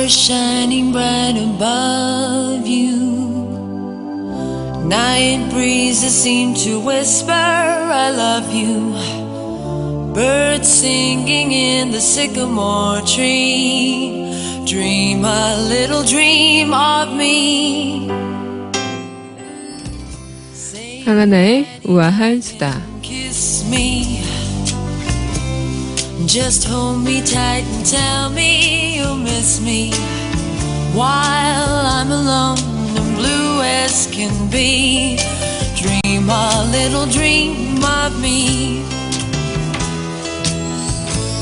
stars shining bright above you. Night breezes seem to whisper, I love you. Birds singing in the sycamore tree. Dream a little dream of me. 강하나의 우아한 수다. Kiss me. Just hold me tight and tell me you'll miss me while I'm alone and blue as can be. Dream a little dream of me.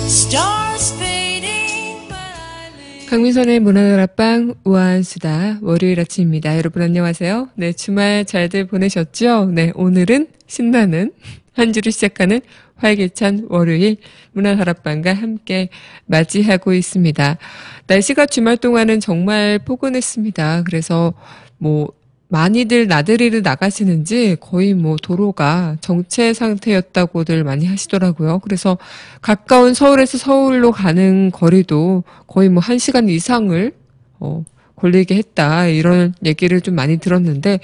Stars fading, but I live. 강민선의 문화다락방 우아한 수다 월요일 아침입니다. 여러분 안녕하세요. 네, 주말 잘들 보내셨죠? 네, 오늘은 신나는 한 주를 시작하는 활기찬 월요일 문화다락방과 함께 맞이하고 있습니다. 날씨가 주말 동안은 정말 포근했습니다. 그래서 많이들 나들이를 나가시는지 거의 도로가 정체 상태였다고들 많이 하시더라고요. 그래서 가까운 서울에서 서울로 가는 거리도 거의 1시간 이상을 걸리게 했다. 이런 얘기를 좀 많이 들었는데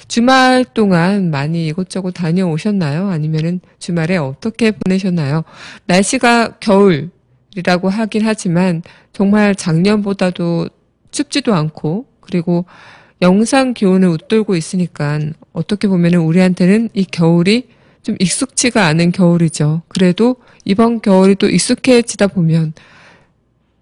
주말 동안 많이 이곳저곳 다녀오셨나요? 아니면은 주말에 어떻게 보내셨나요? 날씨가 겨울이라고 하긴 하지만 정말 작년보다도 춥지도 않고 그리고 영상 기온을 웃돌고 있으니까 어떻게 보면은 우리한테는 이 겨울이 좀 익숙치가 않은 겨울이죠. 그래도 이번 겨울이 또 익숙해지다 보면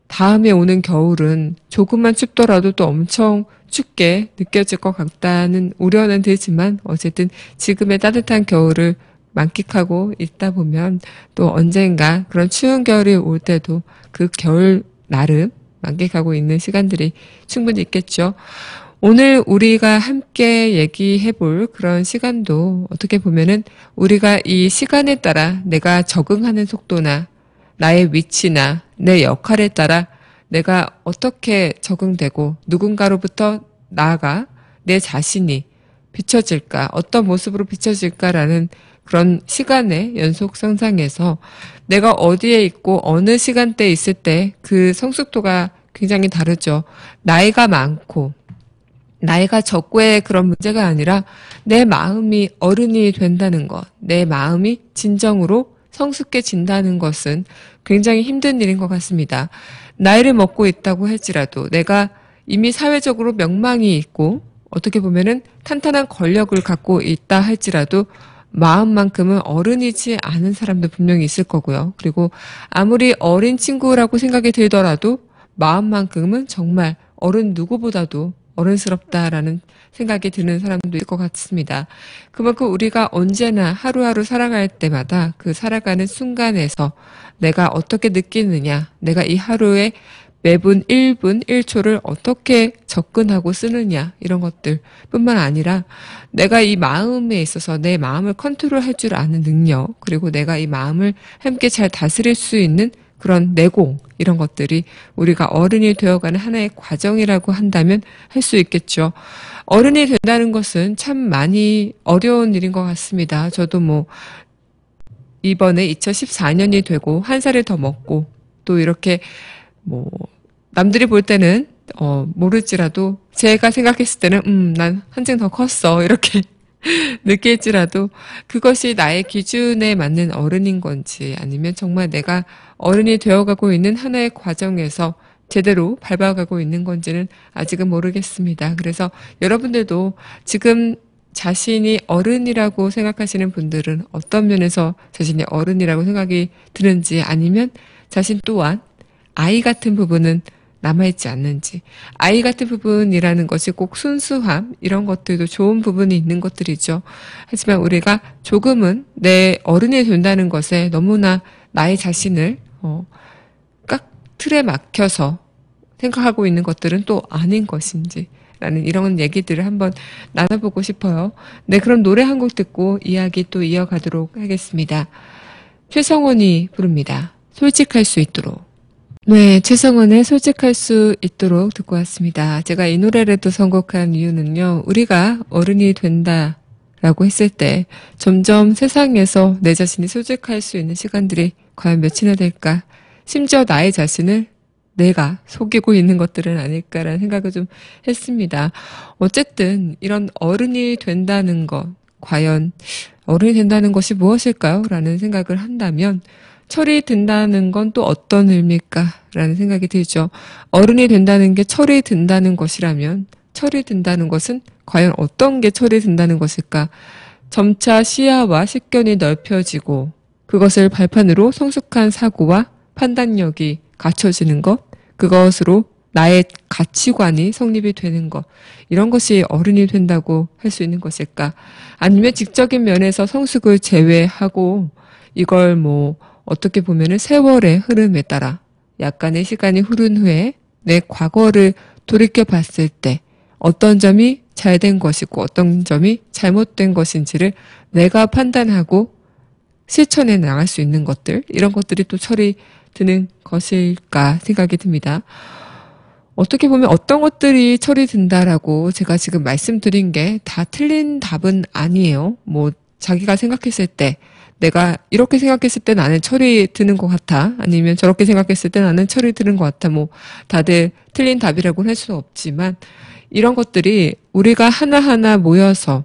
다음에 오는 겨울은 조금만 춥더라도 또 엄청 춥게 느껴질 것 같다는 우려는 들지만 어쨌든 지금의 따뜻한 겨울을 만끽하고 있다 보면 또 언젠가 그런 추운 겨울이 올 때도 그 겨울 나름 만끽하고 있는 시간들이 충분히 있겠죠. 오늘 우리가 함께 얘기해 볼 그런 시간도 어떻게 보면은 우리가 이 시간에 따라 내가 적응하는 속도나 나의 위치나 내 역할에 따라 내가 어떻게 적응되고 누군가로부터 나아가 내 자신이 비춰질까, 어떤 모습으로 비춰질까라는 그런 시간의 연속 상상에서 내가 어디에 있고 어느 시간대에 있을 때 그 성숙도가 굉장히 다르죠. 나이가 많고 나이가 적고의 그런 문제가 아니라 내 마음이 어른이 된다는 것, 내 마음이 진정으로 성숙해진다는 것은 굉장히 힘든 일인 것 같습니다. 나이를 먹고 있다고 할지라도 내가 이미 사회적으로 명망이 있고 어떻게 보면은 탄탄한 권력을 갖고 있다 할지라도 마음만큼은 어른이지 않은 사람도 분명히 있을 거고요. 그리고 아무리 어린 친구라고 생각이 들더라도 마음만큼은 정말 어른 누구보다도 어른스럽다라는 생각이 드는 사람도 있을 것 같습니다. 그만큼 우리가 언제나 하루하루 살아갈 때마다 그 살아가는 순간에서 내가 어떻게 느끼느냐, 내가 이 하루에 매분 1분 1초를 어떻게 접근하고 쓰느냐 이런 것들 뿐만 아니라 내가 이 마음에 있어서 내 마음을 컨트롤할 줄 아는 능력 그리고 내가 이 마음을 함께 잘 다스릴 수 있는 그런 내공 이런 것들이 우리가 어른이 되어가는 하나의 과정이라고 한다면 할 수 있겠죠. 어른이 된다는 것은 참 많이 어려운 일인 것 같습니다. 저도 이번에 2014년이 되고 한 살을 더 먹고 또 이렇게 남들이 볼 때는 모를지라도 제가 생각했을 때는 난 한층 더 컸어 이렇게 느낄지라도 그것이 나의 기준에 맞는 어른인 건지 아니면 정말 내가 어른이 되어가고 있는 하나의 과정에서 제대로 밟아가고 있는 건지는 아직은 모르겠습니다. 그래서 여러분들도 지금 자신이 어른이라고 생각하시는 분들은 어떤 면에서 자신이 어른이라고 생각이 드는지 아니면 자신 또한 아이 같은 부분은 남아있지 않는지. 아이 같은 부분이라는 것이 꼭 순수함 이런 것들도 좋은 부분이 있는 것들이죠. 하지만 우리가 조금은 내 어른이 된다는 것에 너무나 나의 자신을 깍 틀에 막혀서 생각하고 있는 것들은 또 아닌 것인지 라는 이런 얘기들을 한번 나눠보고 싶어요. 네, 그럼 노래 한 곡 듣고 이야기 또 이어가도록 하겠습니다. 최성원이 부릅니다. 솔직할 수 있도록. 네, 최성원의 솔직할 수 있도록 듣고 왔습니다. 제가 이 노래를 또 선곡한 이유는요. 우리가 어른이 된다라고 했을 때 점점 세상에서 내 자신이 솔직할 수 있는 시간들이 과연 몇이나 될까? 심지어 나의 자신을 내가 속이고 있는 것들은 아닐까라는 생각을 좀 했습니다. 어쨌든 이런 어른이 된다는 것, 과연 어른이 된다는 것이 무엇일까요? 라는 생각을 한다면 철이 든다는 건 또 어떤 의미일까? 라는 생각이 들죠. 어른이 된다는 게 철이 든다는 것이라면 철이 든다는 것은 과연 어떤 게 철이 든다는 것일까? 점차 시야와 식견이 넓혀지고 그것을 발판으로 성숙한 사고와 판단력이 갖춰지는 것, 그것으로 나의 가치관이 성립이 되는 것, 이런 것이 어른이 된다고 할 수 있는 것일까? 아니면 직접인 면에서 성숙을 제외하고 이걸 뭐 어떻게 보면은 세월의 흐름에 따라 약간의 시간이 흐른 후에 내 과거를 돌이켜 봤을 때 어떤 점이 잘된 것이고 어떤 점이 잘못된 것인지를 내가 판단하고 실천해 나갈 수 있는 것들, 이런 것들이 또 철이 드는 것일까 생각이 듭니다. 어떻게 보면 어떤 것들이 철이 든다라고 제가 지금 말씀드린 게 다 틀린 답은 아니에요. 뭐 자기가 생각했을 때 내가 이렇게 생각했을 때 나는 철이 드는 것 같아. 아니면 저렇게 생각했을 때 나는 철이 드는 것 같아. 뭐 다들 틀린 답이라고는 할 수는 없지만 이런 것들이 우리가 하나하나 모여서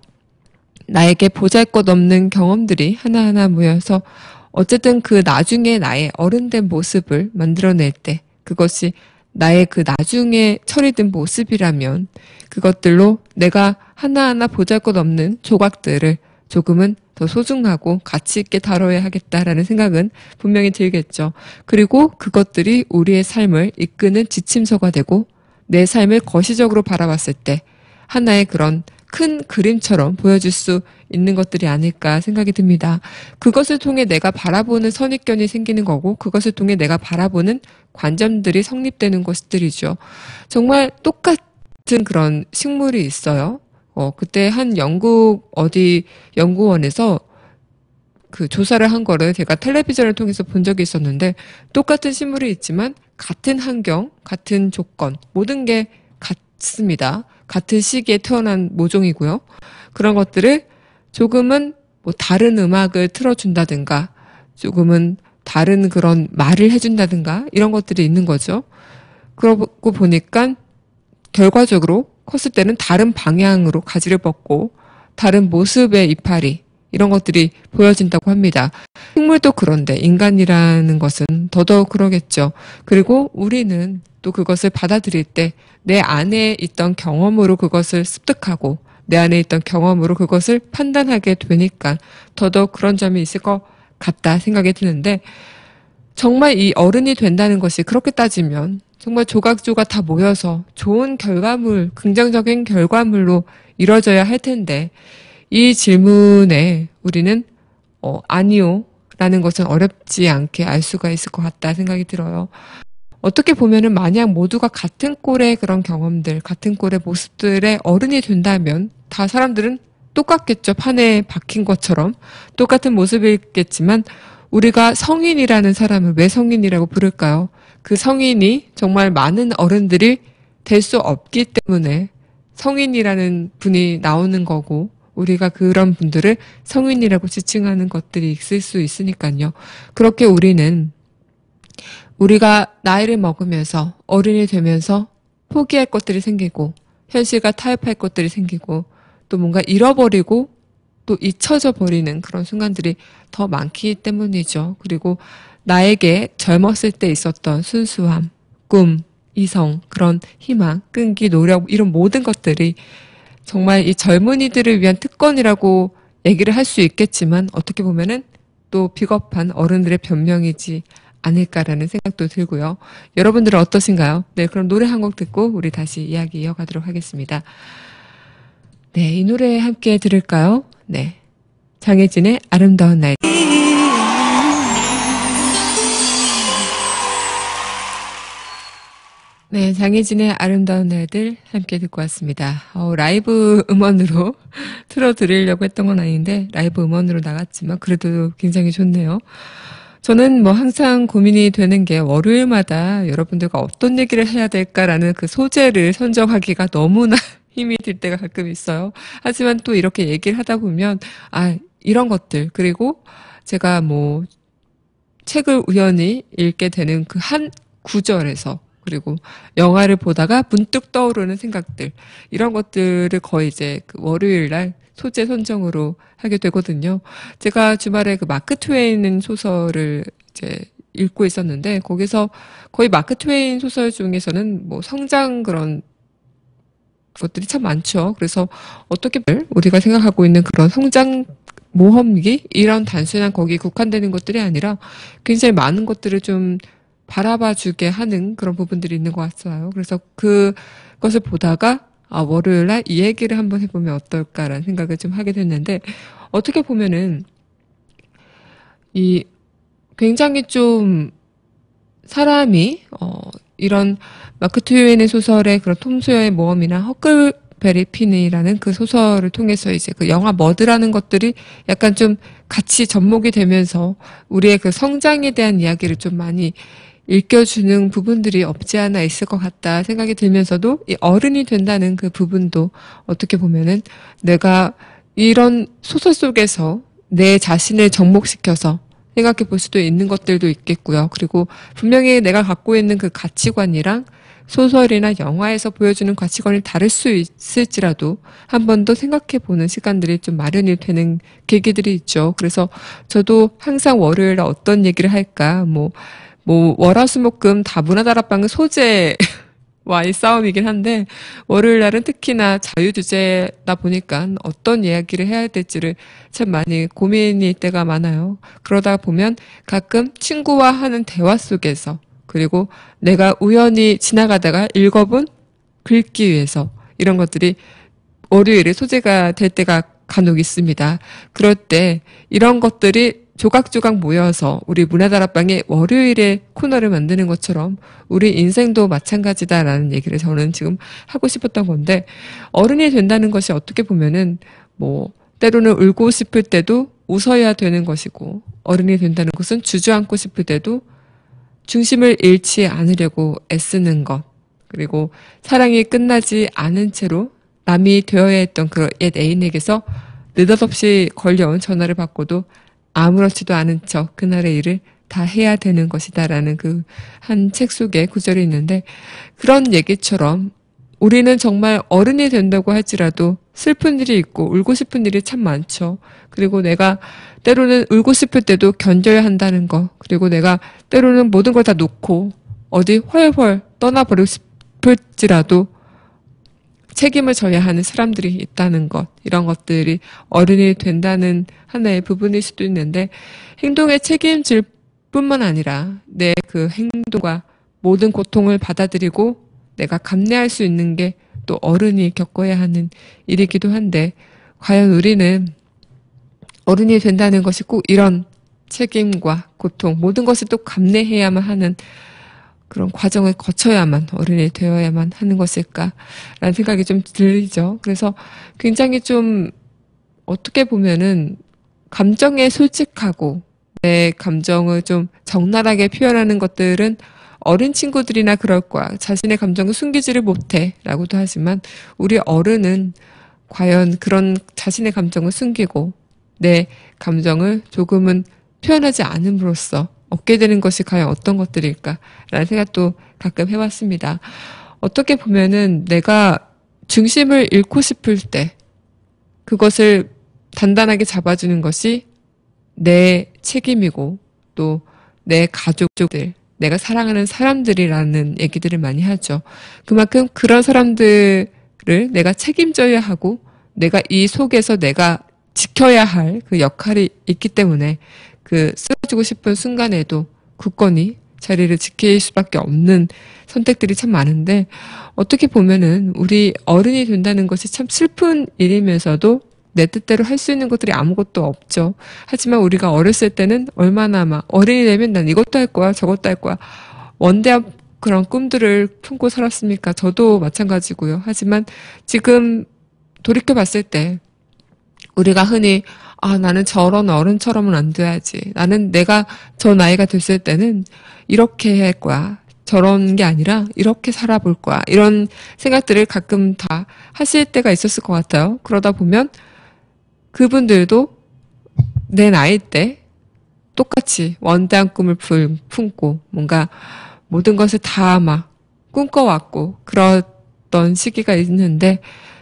나에게 보잘것없는 경험들이 하나하나 모여서 어쨌든 그 나중에 나의 어른된 모습을 만들어낼 때 그것이 나의 그 나중에 철이 든 모습이라면 그것들로 내가 하나하나 보잘것없는 조각들을 조금은 더 소중하고 가치 있게 다뤄야 하겠다라는 생각은 분명히 들겠죠. 그리고 그것들이 우리의 삶을 이끄는 지침서가 되고 내 삶을 거시적으로 바라봤을 때 하나의 그런 큰 그림처럼 보여줄 수 있는 것들이 아닐까 생각이 듭니다. 그것을 통해 내가 바라보는 선입견이 생기는 거고 그것을 통해 내가 바라보는 관점들이 성립되는 것들이죠. 정말 똑같은 그런 식물이 있어요. 그때 한 영국 어디 연구원에서 그 조사를 한 거를 제가 텔레비전을 통해서 본 적이 있었는데 똑같은 식물이 있지만 같은 환경, 같은 조건, 모든 게 같습니다. 같은 시기에 태어난 모종이고요. 그런 것들을 조금은 뭐 다른 음악을 틀어준다든가 조금은 다른 그런 말을 해준다든가 이런 것들이 있는 거죠. 그러고 보니까 결과적으로 컸을 때는 다른 방향으로 가지를 뻗고 다른 모습의 이파리 이런 것들이 보여진다고 합니다. 식물도 그런데 인간이라는 것은 더더욱 그러겠죠. 그리고 우리는 또 그것을 받아들일 때 내 안에 있던 경험으로 그것을 습득하고 내 안에 있던 경험으로 그것을 판단하게 되니까 더더욱 그런 점이 있을 것 같다 생각이 드는데 정말 이 어른이 된다는 것이 그렇게 따지면 정말 조각조각 다 모여서 좋은 결과물, 긍정적인 결과물로 이루어져야 할 텐데 이 질문에 우리는 아니요 라는 것은 어렵지 않게 알 수가 있을 것 같다 생각이 들어요. 어떻게 보면은 만약 모두가 같은 꼴의 그런 경험들, 같은 꼴의 모습들의 어른이 된다면 다 사람들은 똑같겠죠. 판에 박힌 것처럼 똑같은 모습이겠지만 우리가 성인이라는 사람을 왜 성인이라고 부를까요? 그 성인이 정말 많은 어른들이 될 수 없기 때문에 성인이라는 분이 나오는 거고 우리가 그런 분들을 성인이라고 지칭하는 것들이 있을 수 있으니까요. 그렇게 우리가 나이를 먹으면서 어른이 되면서 포기할 것들이 생기고 현실과 타협할 것들이 생기고 또 뭔가 잃어버리고 또 잊혀져 버리는 그런 순간들이 더 많기 때문이죠. 그리고 나에게 젊었을 때 있었던 순수함, 꿈, 이성, 그런 희망, 끈기, 노력 이런 모든 것들이 정말 이 젊은이들을 위한 특권이라고 얘기를 할 수 있겠지만 어떻게 보면은 또 비겁한 어른들의 변명이지 않을까라는 생각도 들고요. 여러분들은 어떠신가요? 네, 그럼 노래 한 곡 듣고 우리 다시 이야기 이어가도록 하겠습니다. 네, 이 노래 함께 들을까요? 네, 장혜진의 아름다운 날. 네, 장혜진의 아름다운 날들 함께 듣고 왔습니다. 라이브 음원으로 틀어드리려고 했던 건 아닌데 라이브 음원으로 나갔지만 그래도 굉장히 좋네요. 저는 뭐 항상 고민이 되는 게 월요일마다 여러분들과 어떤 얘기를 해야 될까라는 그 소재를 선정하기가 너무나 힘이 들 때가 가끔 있어요. 하지만 또 이렇게 얘기를 하다 보면 이런 것들 그리고 제가 뭐 책을 우연히 읽게 되는 그 한 구절에서 그리고 영화를 보다가 문득 떠오르는 생각들, 이런 것들을 거의 이제 그 월요일 날 소재 선정으로 하게 되거든요. 제가 주말에 그 마크 트웨인 소설을 이제 읽고 있었는데, 거기서 거의 마크 트웨인 소설 중에서는 뭐 성장 그런 것들이 참 많죠. 그래서 어떻게 우리가 생각하고 있는 그런 성장 모험기 이런 단순한 거기에 국한되는 것들이 아니라 굉장히 많은 것들을 좀 바라봐 주게 하는 그런 부분들이 있는 것 같아요. 그래서 그것을 보다가 월요일 날 이 얘기를 한번 해보면 어떨까라는 생각을 좀 하게 됐는데, 어떻게 보면은 이 굉장히 좀 사람이 이런 마크 트웨인의 소설의 그런 톰 소여의 모험이나 허클베리 핀이라는 그 소설을 통해서 이제 그 영화 머드라는 것들이 약간 좀 같이 접목이 되면서 우리의 그 성장에 대한 이야기를 좀 많이 읽혀주는 부분들이 없지 않아 있을 것 같다 생각이 들면서도, 이 어른이 된다는 그 부분도 어떻게 보면은 내가 이런 소설 속에서 내 자신을 접목시켜서 생각해 볼 수도 있는 것들도 있겠고요. 그리고 분명히 내가 갖고 있는 그 가치관이랑 소설이나 영화에서 보여주는 가치관이 다를 수 있을지라도 한 번 더 생각해 보는 시간들이 좀 마련이 되는 계기들이 있죠. 그래서 저도 항상 월요일에 어떤 얘기를 할까, 월화수목금 다 문화다락방은 소재와의 싸움이긴 한데, 월요일 날은 특히나 자유주제다 보니까 어떤 이야기를 해야 될지를 참 많이 고민일 때가 많아요. 그러다 보면 가끔 친구와 하는 대화 속에서, 그리고 내가 우연히 지나가다가 읽어본 글귀 위에서 이런 것들이 월요일에 소재가 될 때가 간혹 있습니다. 그럴 때 이런 것들이 조각조각 모여서 우리 문화다락방에 월요일에 코너를 만드는 것처럼 우리 인생도 마찬가지다라는 얘기를 저는 지금 하고 싶었던 건데, 어른이 된다는 것이 어떻게 보면은 때로는 울고 싶을 때도 웃어야 되는 것이고, 어른이 된다는 것은 주저앉고 싶을 때도 중심을 잃지 않으려고 애쓰는 것, 그리고 사랑이 끝나지 않은 채로 남이 되어야 했던 그 옛 애인에게서 느닷없이 걸려온 전화를 받고도 아무렇지도 않은 척 그날의 일을 다 해야 되는 것이다라는 그 한 책 속에 구절이 있는데, 그런 얘기처럼 우리는 정말 어른이 된다고 할지라도 슬픈 일이 있고 울고 싶은 일이 참 많죠. 그리고 내가 때로는 울고 싶을 때도 견뎌야 한다는 거, 그리고 내가 때로는 모든 걸 다 놓고 어디 훨훨 떠나버리고 싶을지라도 책임을 져야 하는 사람들이 있다는 것, 이런 것들이 어른이 된다는 하나의 부분일 수도 있는데, 행동에 책임질 뿐만 아니라 내 그 행동과 모든 고통을 받아들이고 내가 감내할 수 있는 게 또 어른이 겪어야 하는 일이기도 한데, 과연 우리는 어른이 된다는 것이 꼭 이런 책임과 고통, 모든 것을 또 감내해야만 하는 그런 과정을 거쳐야만 어른이 되어야만 하는 것일까라는 생각이 좀 들리죠. 그래서 굉장히 좀 어떻게 보면은 감정에 솔직하고 내 감정을 좀 적나라하게 표현하는 것들은 어린 친구들이나 그럴 거야. 자신의 감정을 숨기지를 못해 라고도 하지만, 우리 어른은 과연 그런 자신의 감정을 숨기고 내 감정을 조금은 표현하지 않음으로써 얻게 되는 것이 과연 어떤 것들일까라는 생각도 가끔 해왔습니다. 어떻게 보면은 내가 중심을 잃고 싶을 때 그것을 단단하게 잡아주는 것이 내 책임이고, 또 내 가족들, 내가 사랑하는 사람들이라는 얘기들을 많이 하죠. 그만큼 그런 사람들을 내가 책임져야 하고, 내가 이 속에서 내가 지켜야 할 그 역할이 있기 때문에 그 쓰러지고 싶은 순간에도 굳건히 자리를 지킬 수밖에 없는 선택들이 참 많은데, 어떻게 보면은 우리 어른이 된다는 것이 참 슬픈 일이면서도 내 뜻대로 할 수 있는 것들이 아무것도 없죠. 하지만 우리가 어렸을 때는 얼마나 막 어른이 되면 난 이것도 할 거야, 저것도 할 거야, 원대한 그런 꿈들을 품고 살았습니까? 저도 마찬가지고요. 하지만 지금 돌이켜 봤을 때 우리가 흔히 나는 저런 어른처럼은 안 돼야지, 나는 내가 저 나이가 됐을 때는 이렇게 할 거야, 저런 게 아니라 이렇게 살아볼 거야, 이런 생각들을 가끔 다 하실 때가 있었을 것 같아요. 그러다 보면 그분들도 내 나이 때 똑같이 원대한 꿈을 품고 뭔가 모든 것을 다 막 꿈꿔왔고 그랬던 시기가 있는데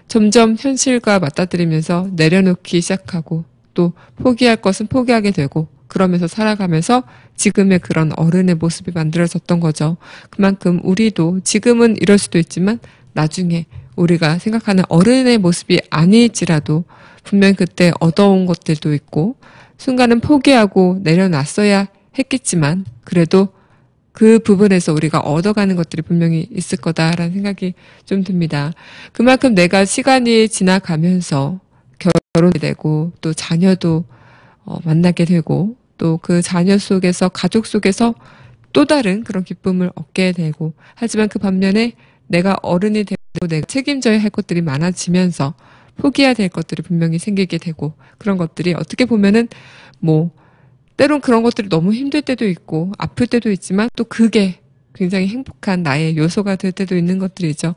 점점 현실과 맞닥뜨리면서 내려놓기 시작하고 또 포기할 것은 포기하게 되고 그러면서 살아가면서 지금의 그런 어른의 모습이 만들어졌던 거죠. 그만큼 우리도 지금은 이럴 수도 있지만 나중에 우리가 생각하는 어른의 모습이 아닐지라도 분명 그때 얻어온 것들도 있고 순간은 포기하고 내려놨어야 했겠지만 그래도 그 부분에서 우리가 얻어가는 것들이 분명히 있을 거다라는 생각이 좀 듭니다. 그만큼 내가 시간이 지나가면서 결혼이 되고 또 자녀도 만나게 되고 또 그 자녀 속에서 가족 속에서 또 다른 그런 기쁨을 얻게 되고 하지만 그 반면에 내가 어른이 되고 내가 책임져야 할 것들이 많아지면서 포기해야 될 것들이 분명히 생기게 되고 그런 것들이 어떻게 보면은 뭐 때론 그런 것들이 너무 힘들 때도 있고 아플 때도 있지만 또 그게 굉장히 행복한 나의 요소가 될 때도 있는 것들이죠.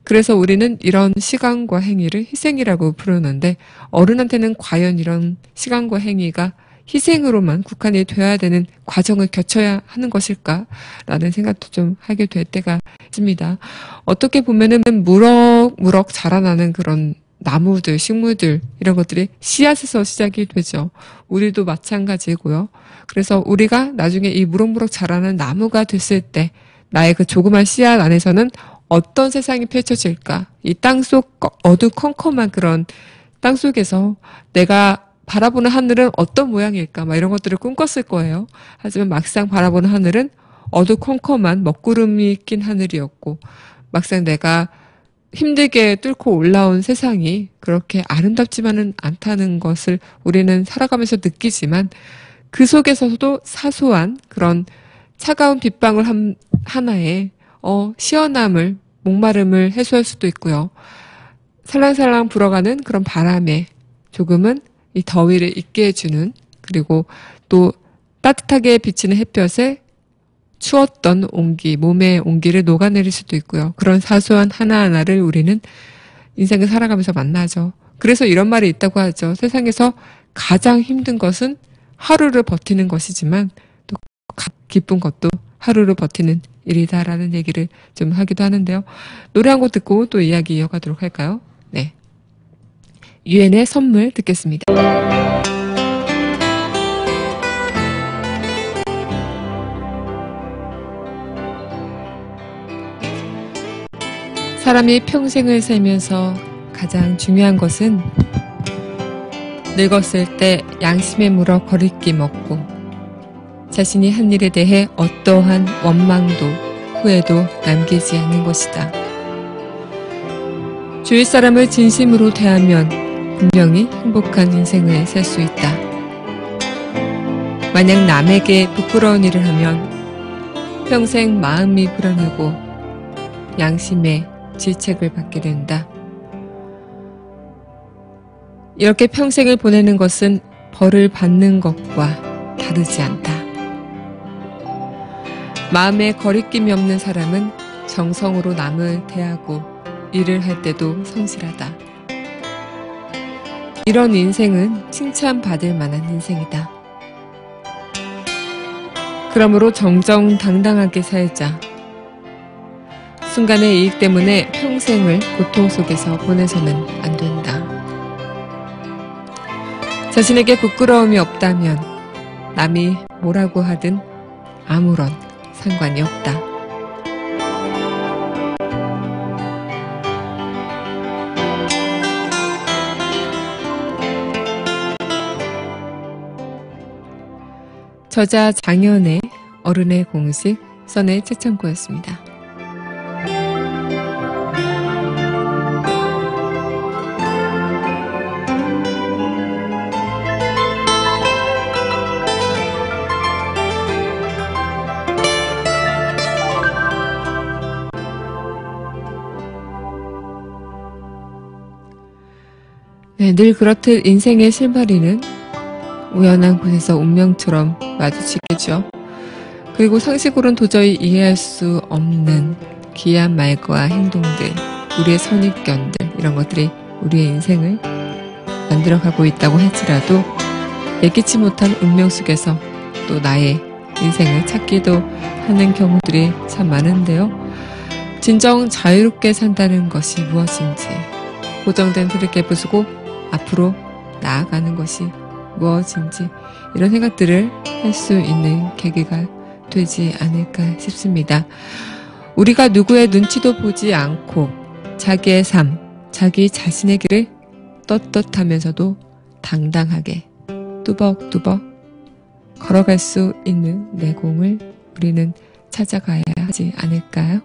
그래서 우리는 이런 시간과 행위를 희생이라고 부르는데 어른한테는 과연 이런 시간과 행위가 희생으로만 국한이 되어야 되는 과정을 거쳐야 하는 것일까라는 생각도 좀 하게 될 때가 있습니다. 어떻게 보면은 무럭무럭 자라나는 그런 나무들, 식물들 이런 것들이 씨앗에서 시작이 되죠. 우리도 마찬가지고요. 그래서 우리가 나중에 이 무럭무럭 자라는 나무가 됐을 때 나의 그 조그만 씨앗 안에서는 어떤 세상이 펼쳐질까? 이 땅속 어두컴컴한 그런 땅속에서 내가 바라보는 하늘은 어떤 모양일까? 막 이런 것들을 꿈꿨을 거예요. 하지만 막상 바라보는 하늘은 어두컴컴한 먹구름이 낀 하늘이었고 막상 내가 힘들게 뚫고 올라온 세상이 그렇게 아름답지만은 않다는 것을 우리는 살아가면서 느끼지만 그 속에서도 사소한 그런 차가운 빗방울 하나에 시원함을 목마름을 해소할 수도 있고요. 살랑살랑 불어가는 그런 바람에 조금은 이 더위를 잊게 해주는 그리고 또 따뜻하게 비치는 햇볕에 추웠던 온기, 몸의 온기를 녹아내릴 수도 있고요. 그런 사소한 하나하나를 우리는 인생을 살아가면서 만나죠. 그래서 이런 말이 있다고 하죠. 세상에서 가장 힘든 것은 하루를 버티는 것이지만 또 기쁜 것도 하루를 버티는 일이다라는 얘기를 좀 하기도 하는데요. 노래 한 곡 듣고 또 이야기 이어가도록 할까요? 네. 유엔의 선물 듣겠습니다. 사람이 평생을 살면서 가장 중요한 것은 늙었을 때 양심에 물어 거리낌 없고 자신이 한 일에 대해 어떠한 원망도 후회도 남기지 않는 것이다. 주위 사람을 진심으로 대하면 분명히 행복한 인생을 살 수 있다. 만약 남에게 부끄러운 일을 하면 평생 마음이 불안하고 양심에 질책을 받게 된다. 이렇게 평생을 보내는 것은 벌을 받는 것과 다르지 않다. 마음에 거리낌이 없는 사람은 정성으로 남을 대하고 일을 할 때도 성실하다. 이런 인생은 칭찬받을 만한 인생이다. 그러므로 정정당당하게 살자. 순간의 이익 때문에 평생을 고통 속에서 보내서는 안 된다. 자신에게 부끄러움이 없다면 남이 뭐라고 하든 아무런 상관이 없다. 저자 장현의 어른의 공식 선의 최창고였습니다. 네, 늘 그렇듯 인생의 실마리는 우연한 곳에서 운명처럼 마주치겠죠. 그리고 상식으로는 도저히 이해할 수 없는 기이한 말과 행동들, 우리의 선입견들 이런 것들이 우리의 인생을 만들어가고 있다고 할지라도 예기치 못한 운명 속에서 또 나의 인생을 찾기도 하는 경우들이 참 많은데요. 진정 자유롭게 산다는 것이 무엇인지, 고정된 틀을 깨부수고 앞으로 나아가는 것이 무엇인지, 이런 생각들을 할 수 있는 계기가 되지 않을까 싶습니다. 우리가 누구의 눈치도 보지 않고 자기의 삶, 자기 자신의 길을 떳떳하면서도 당당하게 뚜벅뚜벅 걸어갈 수 있는 내공을 우리는 찾아가야 하지 않을까요?